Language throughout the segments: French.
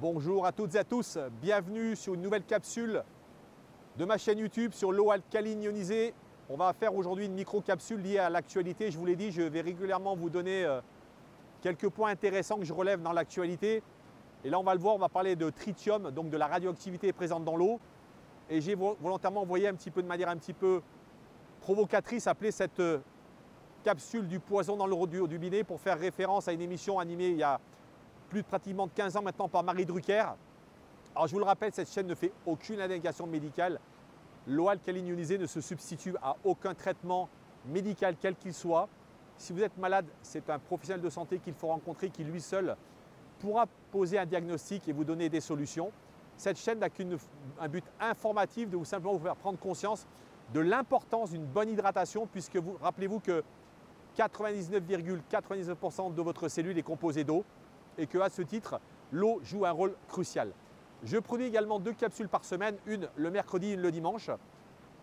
Bonjour à toutes et à tous, bienvenue sur une nouvelle capsule de ma chaîne YouTube sur l'eau alcaline ionisée. On va faire aujourd'hui une micro-capsule liée à l'actualité. Je vous l'ai dit, je vais régulièrement vous donner quelques points intéressants que je relève dans l'actualité. Et là, on va le voir, on va parler de tritium, donc de la radioactivité présente dans l'eau. Et j'ai volontairement envoyé de manière un petit peu provocatrice, appelé cette capsule du poison dans l'eau du robinet pour faire référence à une émission animée il y a plus de pratiquement 15 ans maintenant par Marie Drucker. Alors je vous le rappelle, cette chaîne ne fait aucune indication médicale. L'eau alcaline ionisée ne se substitue à aucun traitement médical quel qu'il soit. Si vous êtes malade, c'est un professionnel de santé qu'il faut rencontrer qui lui seul pourra poser un diagnostic et vous donner des solutions. Cette chaîne n'a qu'un but informatif de simplement vous faire prendre conscience de l'importance d'une bonne hydratation puisque rappelez-vous que 99,99% de votre cellule est composée d'eau et qu'à ce titre, l'eau joue un rôle crucial. Je produis également 2 capsules par semaine, une le mercredi, une le dimanche.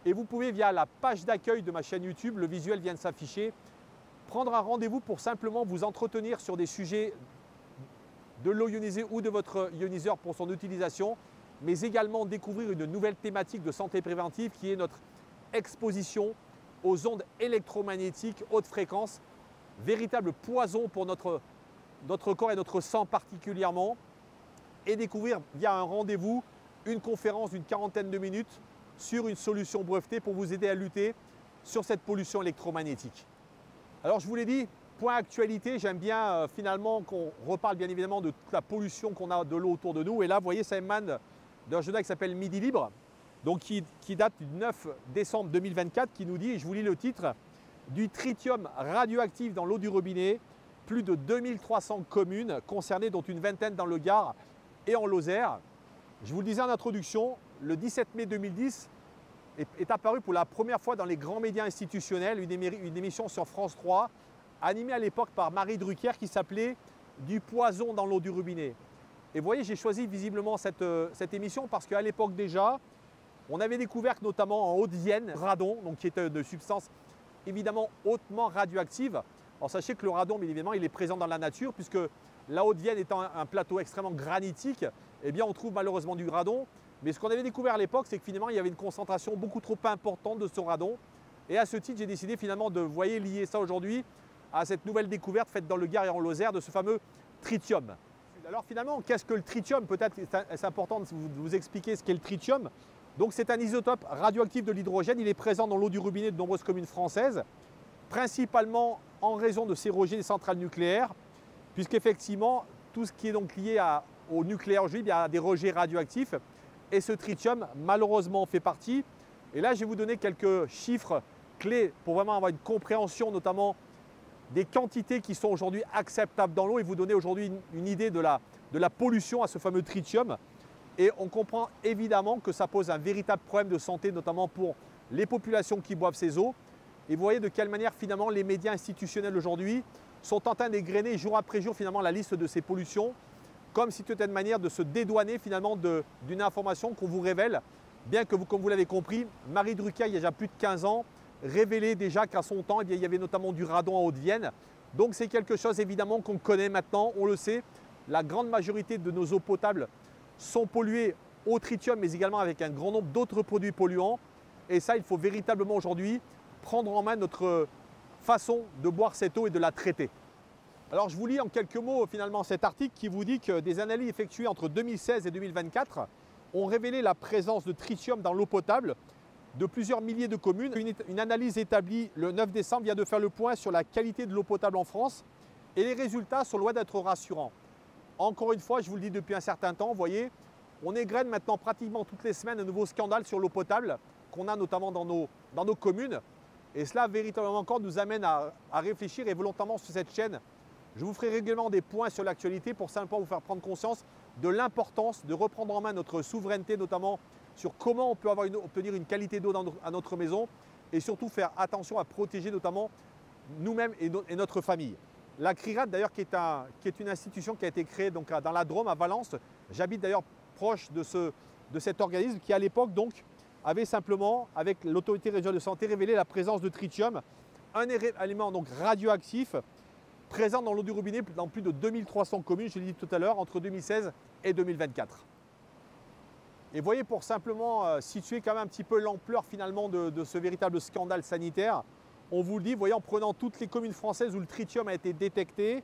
Et vous pouvez via la page d'accueil de ma chaîne YouTube, le visuel vient de s'afficher, prendre un rendez-vous pour simplement vous entretenir sur des sujets de l'eau ionisée ou de votre ioniseur pour son utilisation, mais également découvrir une nouvelle thématique de santé préventive qui est notre exposition aux ondes électromagnétiques haute fréquence, véritable poison pour notre corps et notre sang particulièrement, et découvrir via un rendez-vous une conférence d'une 40aine de minutes sur une solution brevetée pour vous aider à lutter sur cette pollution électromagnétique. Alors je vous l'ai dit, point actualité, j'aime bien finalement qu'on reparle bien évidemment de toute la pollution qu'on a de l'eau autour de nous. Et là, vous voyez, ça émane d'un journal qui s'appelle Midi Libre, donc qui date du 9 décembre 2024, qui nous dit, et je vous lis le titre, « Du tritium radioactif dans l'eau du robinet, plus de 2300 communes concernées, dont une vingtaine dans le Gard et en Lozère ». Je vous le disais en introduction, le 17 mai 2010 est apparu pour la première fois dans les grands médias institutionnels une émission sur France 3, animée à l'époque par Marie Drucker qui s'appelait « Du poison dans l'eau du robinet ». Et vous voyez, j'ai choisi visiblement cette émission parce qu'à l'époque déjà, on avait découvert que notamment en Haute-Vienne, radon, donc qui est une substance évidemment hautement radioactive. Alors sachez que le radon, bien évidemment, il est présent dans la nature puisque la Haute-Vienne étant un plateau extrêmement granitique, eh bien on trouve malheureusement du radon. Mais ce qu'on avait découvert à l'époque, c'est que finalement il y avait une concentration beaucoup trop importante de ce radon. Et à ce titre, j'ai décidé finalement de, vous voyez, lier ça aujourd'hui à cette nouvelle découverte faite dans le Gard et en Lozère de ce fameux tritium. Alors finalement, qu'est-ce que le tritium? Peut-être c'est important de vous expliquer ce qu'est le tritium. Donc c'est un isotope radioactif de l'hydrogène. Il est présent dans l'eau du robinet de nombreuses communes françaises, principalement en raison de ces rejets des centrales nucléaires, puisqu'effectivement, tout ce qui est donc lié au nucléaire aujourd'hui, il y a des rejets radioactifs. Et ce tritium, malheureusement, fait partie. Et là, je vais vous donner quelques chiffres clés pour vraiment avoir une compréhension, notamment des quantités qui sont aujourd'hui acceptables dans l'eau et vous donner aujourd'hui une idée de la pollution à ce fameux tritium. Et on comprend évidemment que ça pose un véritable problème de santé, notamment pour les populations qui boivent ces eaux. Et vous voyez de quelle manière finalement les médias institutionnels aujourd'hui sont en train d'égrener jour après jour finalement la liste de ces pollutions, comme si c'était une manière de se dédouaner finalement d'une information qu'on vous révèle, bien que comme vous l'avez compris, Marie Drucker, il y a déjà plus de 15 ans, révélait déjà qu'à son temps, eh bien, il y avait notamment du radon en Haute-Vienne. Donc c'est quelque chose évidemment qu'on connaît maintenant, on le sait. La grande majorité de nos eaux potables sont polluées au tritium, mais également avec un grand nombre d'autres produits polluants. Et ça, il faut véritablement aujourd'hui prendre en main notre façon de boire cette eau et de la traiter. Alors je vous lis en quelques mots finalement cet article qui vous dit que des analyses effectuées entre 2016 et 2024 ont révélé la présence de tritium dans l'eau potable de plusieurs milliers de communes. Une analyse établie le 9 décembre vient de faire le point sur la qualité de l'eau potable en France et les résultats sont loin d'être rassurants. Encore une fois, je vous le dis depuis un certain temps, vous voyez, on égrène maintenant pratiquement toutes les semaines un nouveau scandale sur l'eau potable qu'on a notamment dans nos communes. Et cela véritablement encore nous amène à réfléchir et volontairement sur cette chaîne. Je vous ferai régulièrement des points sur l'actualité pour simplement vous faire prendre conscience de l'importance de reprendre en main notre souveraineté, notamment sur comment on peut obtenir une qualité d'eau à notre maison et surtout faire attention à protéger notamment nous-mêmes et notre famille. La CRIRAD d'ailleurs qui est une institution qui a été créée donc, dans la Drôme à Valence. J'habite d'ailleurs proche de cet organisme qui à l'époque donc avait simplement avec l'autorité régionale de santé révélé la présence de tritium, un élément donc radioactif présente dans l'eau du robinet dans plus de 2300 communes, je l'ai dit tout à l'heure, entre 2016 et 2024. Et voyez, pour simplement situer quand même un petit peu l'ampleur finalement de ce véritable scandale sanitaire, on vous le dit, voyez, en prenant toutes les communes françaises où le tritium a été détecté,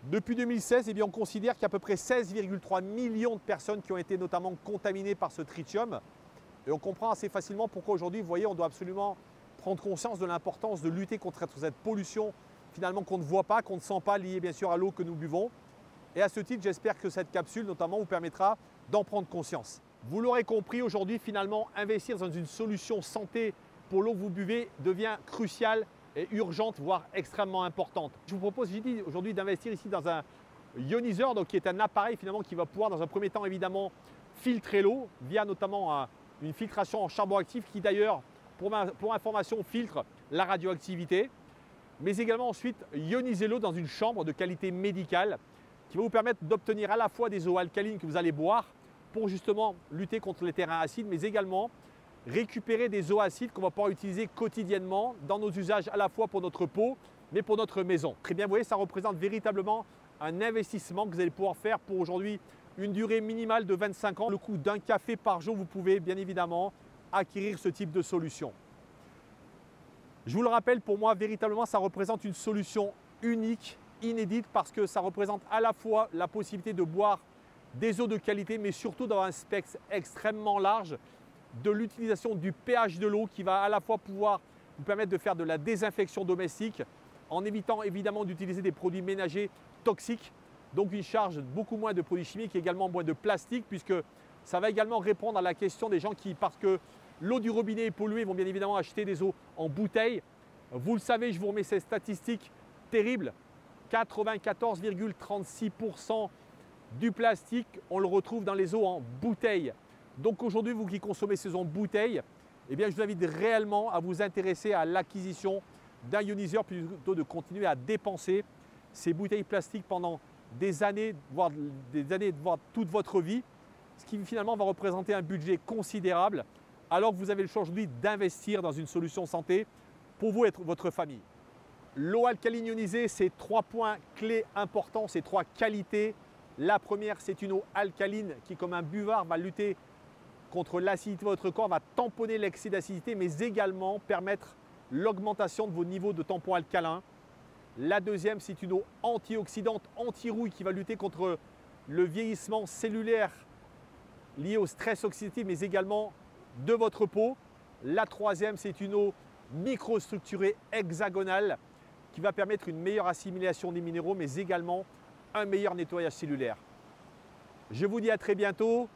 depuis 2016, eh bien, on considère qu'il y a à peu près 16,3 millions de personnes qui ont été notamment contaminées par ce tritium. Et on comprend assez facilement pourquoi aujourd'hui, vous voyez, on doit absolument prendre conscience de l'importance de lutter contre cette pollution finalement qu'on ne voit pas, qu'on ne sent pas, liée bien sûr à l'eau que nous buvons. Et à ce titre, j'espère que cette capsule notamment vous permettra d'en prendre conscience. Vous l'aurez compris, aujourd'hui, finalement, investir dans une solution santé pour l'eau que vous buvez devient cruciale et urgente, voire extrêmement importante. Je vous propose aujourd'hui d'investir ici dans un ioniseur, donc qui est un appareil finalement qui va pouvoir dans un premier temps évidemment filtrer l'eau via notamment une filtration en charbon actif qui d'ailleurs, pour information, filtre la radioactivité, mais également ensuite ioniser l'eau dans une chambre de qualité médicale qui va vous permettre d'obtenir à la fois des eaux alcalines que vous allez boire pour justement lutter contre les terrains acides, mais également récupérer des eaux acides qu'on va pouvoir utiliser quotidiennement dans nos usages à la fois pour notre peau, mais pour notre maison. Très bien, vous voyez, ça représente véritablement un investissement que vous allez pouvoir faire pour aujourd'hui une durée minimale de 25 ans. Le coût d'un café par jour, vous pouvez bien évidemment acquérir ce type de solution. Je vous le rappelle, pour moi, véritablement, ça représente une solution unique, inédite, parce que ça représente à la fois la possibilité de boire des eaux de qualité, mais surtout d'avoir un spectre extrêmement large de l'utilisation du pH de l'eau qui va à la fois pouvoir vous permettre de faire de la désinfection domestique en évitant évidemment d'utiliser des produits ménagers toxiques, donc une charge beaucoup moins de produits chimiques et également moins de plastique, puisque ça va également répondre à la question des gens qui, parce que l'eau du robinet est polluée, vont bien évidemment acheter des eaux en bouteille. Vous le savez, je vous remets ces statistiques terribles, 94,36% du plastique, on le retrouve dans les eaux en bouteille. Donc aujourd'hui, vous qui consommez ces eaux en bouteille, eh bien, je vous invite réellement à vous intéresser à l'acquisition d'un ioniseur plutôt de continuer à dépenser ces bouteilles plastiques pendant des années, voire toute votre vie, ce qui finalement va représenter un budget considérable, alors que vous avez le choix aujourd'hui d'investir dans une solution santé pour vous et votre famille. L'eau alcaline ionisée, c'est 3 points clés importants, c'est 3 qualités. La première, c'est une eau alcaline qui, comme un buvard, va lutter contre l'acidité de votre corps, va tamponner l'excès d'acidité, mais également permettre l'augmentation de vos niveaux de tampons alcalins. La deuxième, c'est une eau antioxydante, anti-rouille, qui va lutter contre le vieillissement cellulaire lié au stress oxydatif, mais également de votre peau. La troisième, c'est une eau microstructurée hexagonale qui va permettre une meilleure assimilation des minéraux, mais également un meilleur nettoyage cellulaire. Je vous dis à très bientôt.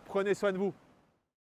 Prenez soin de vous.